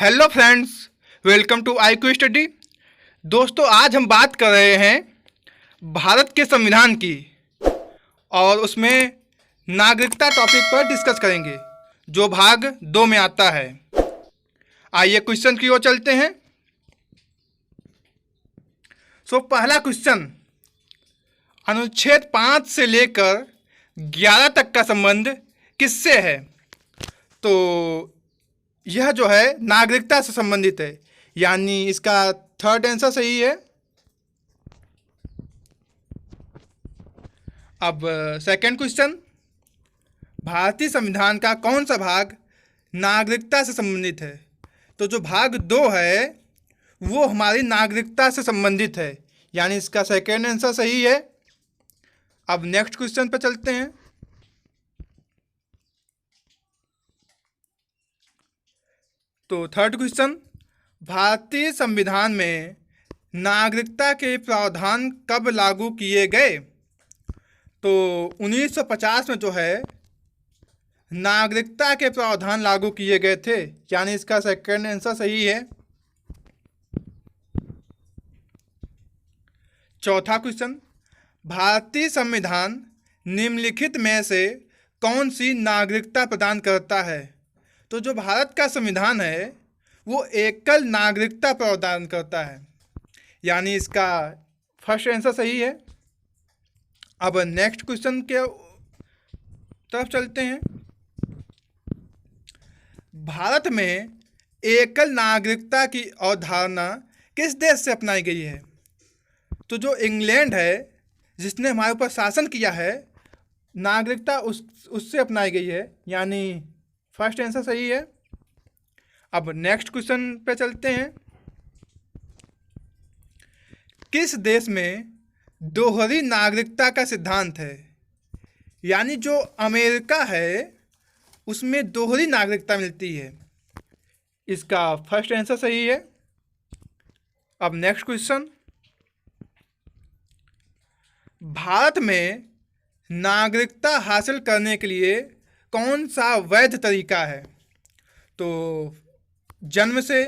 Hello friends, welcome to IQ study. दोस्तों, आज हम बात कर रहे हैं भारत के संविधान की और उसमें नागरिकता टॉपिक पर डिस्कस करेंगे जो भाग 2 में आता है। आइए क्वेश्चन की ओर चलते हैं। पहला क्वेश्चन, अनुच्छेद 5 से लेकर 11 तक का संबंध किससे है? तो यह जो है नागरिकता से संबंधित है, यानी इसका थर्ड आंसर सही है। अब सेकंड क्वेश्चन, भारतीय संविधान का कौन सा भाग नागरिकता से संबंधित है? तो जो भाग 2 है वो हमारी नागरिकता से संबंधित है, यानी इसका सेकंड आंसर सही है। अब नेक्स्ट क्वेश्चन पे चलते हैं। तो थर्ड क्वेश्चन, भारतीय संविधान में नागरिकता के प्रावधान कब लागू किए गए? तो 1950 में जो है नागरिकता के प्रावधान लागू किए गए थे, यानी इसका सेकंड आंसर सही है। चौथा क्वेश्चन, भारतीय संविधान निम्नलिखित में से कौन सी नागरिकता प्रदान करता है? तो जो भारत का संविधान है वो एकल नागरिकता प्रदान करता है, यानी इसका फर्स्ट आंसर सही है। अब नेक्स्ट क्वेश्चन के तरफ चलते हैं। भारत में एकल नागरिकता की अवधारणा किस देश से अपनाई गई है? तो जो इंग्लैंड है जिसने हमारे ऊपर शासन किया है, नागरिकता उससे अपनाई गई है, यानी फर्स्ट आंसर सही है। अब नेक्स्ट क्वेश्चन पे चलते हैं। किस देश में दोहरी नागरिकता का सिद्धांत है? यानी जो अमेरिका है उसमें दोहरी नागरिकता मिलती है, इसका फर्स्ट आंसर सही है। अब नेक्स्ट क्वेश्चन, भारत में नागरिकता हासिल करने के लिए कौन सा वैध तरीका है? तो जन्म से,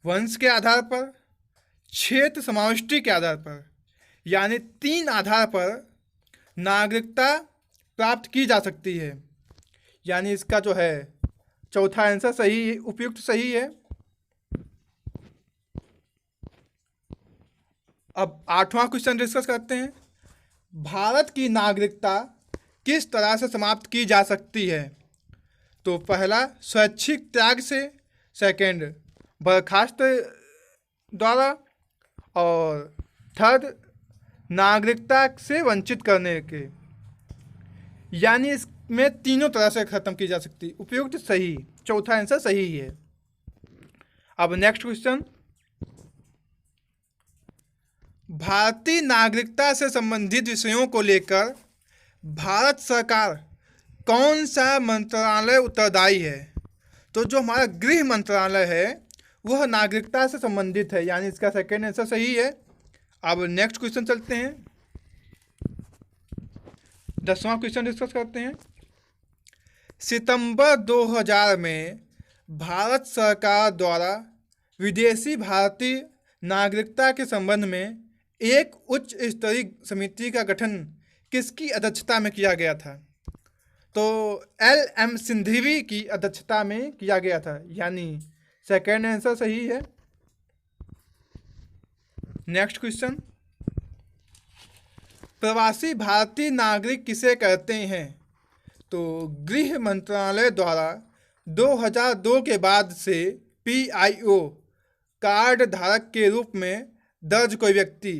वंश के आधार पर, क्षेत्र समाविष्टि के आधार पर, यानी 3 आधार पर नागरिकता प्राप्त की जा सकती है, यानी इसका जो है चौथा आंसर सही, उपयुक्त सही है। अब 8वां क्वेश्चन डिस्कस करते हैं। भारत की नागरिकता किस तरह से समाप्त की जा सकती है? तो पहला, स्वैच्छिक त्याग से, सेकंड बर्खास्त द्वारा, और थर्ड नागरिकता से वंचित करने के, यानी इसमें तीनों तरह से ख़त्म की जा सकती है। उपयुक्त सही, चौथा आंसर सही है। अब नेक्स्ट क्वेश्चन, भारतीय नागरिकता से संबंधित विषयों को लेकर भारत सरकार कौन सा मंत्रालय उत्तरदायी है? तो जो हमारा गृह मंत्रालय है वह नागरिकता से संबंधित है, यानी इसका सेकंड आंसर सही है। अब नेक्स्ट क्वेश्चन चलते हैं। 10वां क्वेश्चन डिस्कस करते हैं। सितंबर 2000 में भारत सरकार द्वारा विदेशी भारतीय नागरिकता के संबंध में एक उच्च स्तरीय समिति का गठन किसकी अध्यक्षता में किया गया था? तो LM सिंघवी की अध्यक्षता में किया गया था, यानी सेकंड आंसर सही है। नेक्स्ट क्वेश्चन, प्रवासी भारतीय नागरिक किसे कहते हैं? तो गृह मंत्रालय द्वारा 2002 के बाद से PIO कार्ड धारक के रूप में दर्ज कोई व्यक्ति,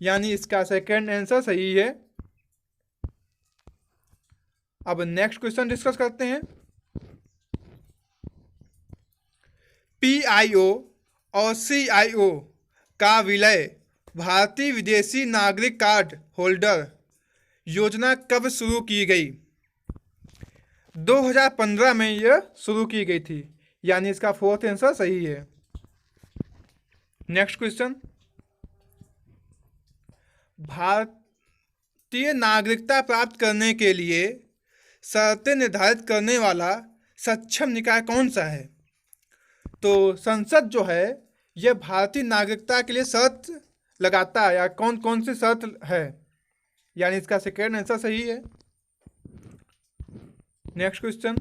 यानी इसका सेकंड आंसर सही है। अब नेक्स्ट क्वेश्चन डिस्कस करते हैं। PIO और CIO का विलय भारतीय विदेशी नागरिक कार्ड होल्डर योजना कब शुरू की गई? 2015 में यह शुरू की गई थी, यानी इसका फोर्थ आंसर सही है। नेक्स्ट क्वेश्चन, भारतीय नागरिकता प्राप्त करने के लिए शर्तें निर्धारित करने वाला सक्षम निकाय कौन सा है? तो संसद जो है यह भारतीय नागरिकता के लिए शर्त लगाता है, या कौन कौन सी शर्त है, यानी इसका सेकेंड आंसर सही है। नेक्स्ट क्वेश्चन,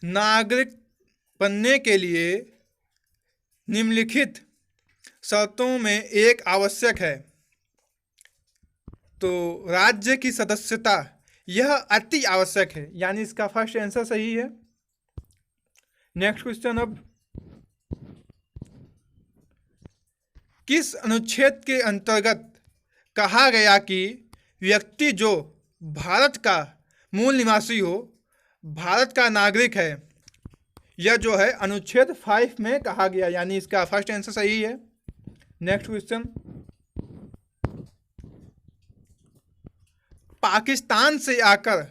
नागरिक बनने के लिए निम्नलिखित शर्तों में एक आवश्यक है। तो राज्य की सदस्यता यह अति आवश्यक है, यानी इसका फर्स्ट आंसर सही है। नेक्स्ट क्वेश्चन, अब किस अनुच्छेद के अंतर्गत कहा गया कि व्यक्ति जो भारत का मूल निवासी हो, भारत का नागरिक है? यह जो है अनुच्छेद 5 में कहा गया, यानी इसका फर्स्ट आंसर सही है। नेक्स्ट क्वेश्चन, पाकिस्तान से आकर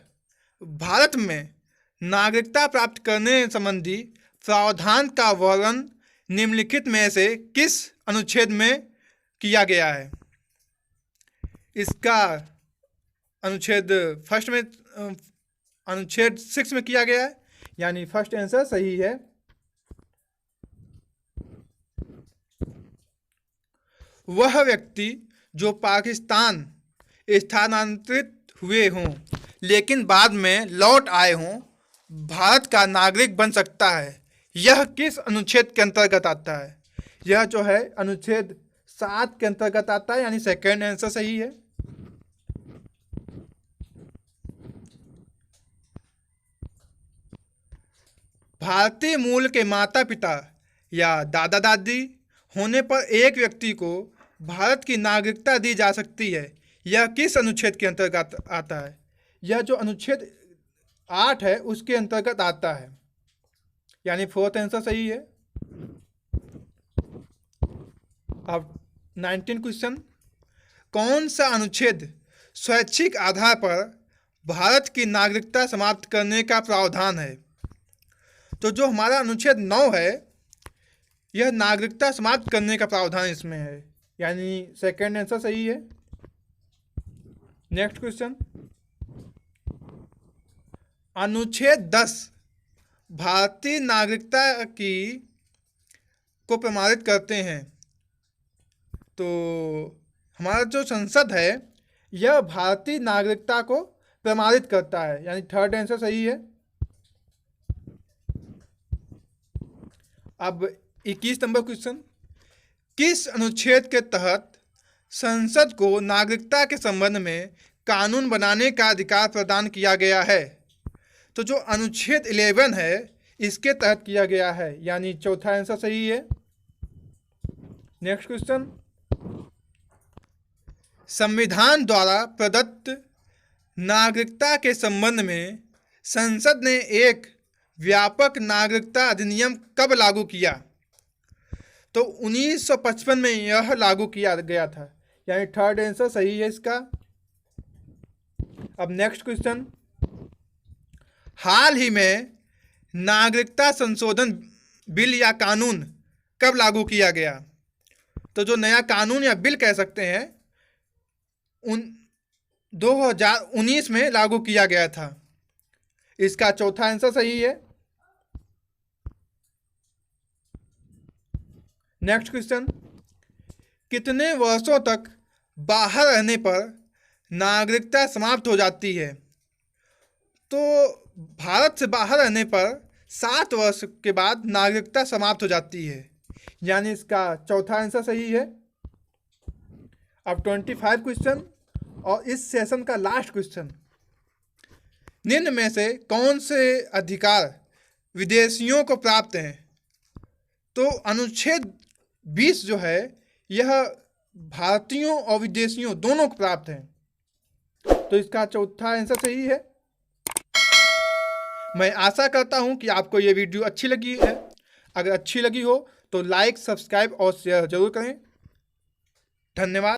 भारत में नागरिकता प्राप्त करने संबंधी प्रावधान का वर्णन निम्नलिखित में से किस अनुच्छेद में किया गया है? इसका अनुच्छेद फर्स्ट में अनुच्छेद 6 में किया गया है, यानी फर्स्ट आंसर सही है। वह व्यक्ति जो पाकिस्तान स्थानांतरित हुए हों लेकिन बाद में लौट आए हों, भारत का नागरिक बन सकता है। यह किस अनुच्छेद के अंतर्गत आता है? यह जो है अनुच्छेद 7 के अंतर्गत आता है, यानी सेकेंड आंसर सही है। भारतीय मूल के माता पिता या दादा दादी होने पर एक व्यक्ति को भारत की नागरिकता दी जा सकती है। यह किस अनुच्छेद के अंतर्गत आता है? यह जो अनुच्छेद 8 है उसके अंतर्गत आता है, यानी फोर्थ आंसर सही है। अब 19 क्वेश्चन, कौन सा अनुच्छेद स्वैच्छिक आधार पर भारत की नागरिकता समाप्त करने का प्रावधान है? तो जो हमारा अनुच्छेद 9 है यह नागरिकता समाप्त करने का प्रावधान इसमें है, यानी सेकेंड आंसर सही है। नेक्स्ट क्वेश्चन, अनुच्छेद 10 भारतीय नागरिकता को प्रमाणित करते हैं। तो हमारा जो संसद है यह भारतीय नागरिकता को प्रमाणित करता है, यानी थर्ड आंसर सही है। अब 21 नंबर क्वेश्चन, किस अनुच्छेद के तहत संसद को नागरिकता के संबंध में कानून बनाने का अधिकार प्रदान किया गया है? तो जो अनुच्छेद 11 है इसके तहत किया गया है, यानी चौथा आंसर सही है। नेक्स्ट क्वेश्चन, संविधान द्वारा प्रदत्त नागरिकता के संबंध में संसद ने एक व्यापक नागरिकता अधिनियम कब लागू किया? तो 1955 में यह लागू किया गया था, यानी थर्ड आंसर सही है इसका। अब नेक्स्ट क्वेश्चन, हाल ही में नागरिकता संशोधन बिल या कानून कब लागू किया गया? तो जो नया कानून या बिल कह सकते हैं 2019 में लागू किया गया था। इसका चौथा आंसर सही है। नेक्स्ट क्वेश्चन, कितने वर्षों तक बाहर रहने पर नागरिकता समाप्त हो जाती है? तो भारत से बाहर रहने पर 7 वर्ष के बाद नागरिकता समाप्त हो जाती है, यानी इसका चौथा आंसर सही है। अब 25 क्वेश्चन और इस सेशन का लास्ट क्वेश्चन, निम्न में से कौन से अधिकार विदेशियों को प्राप्त हैं? तो अनुच्छेद 20 जो है यह भारतीयों और विदेशियों दोनों को प्राप्त है, तो इसका चौथा आंसर सही है। मैं आशा करता हूं कि आपको ये वीडियो अच्छी लगी है। अगर अच्छी लगी हो तो लाइक, सब्सक्राइब और शेयर जरूर करें। धन्यवाद।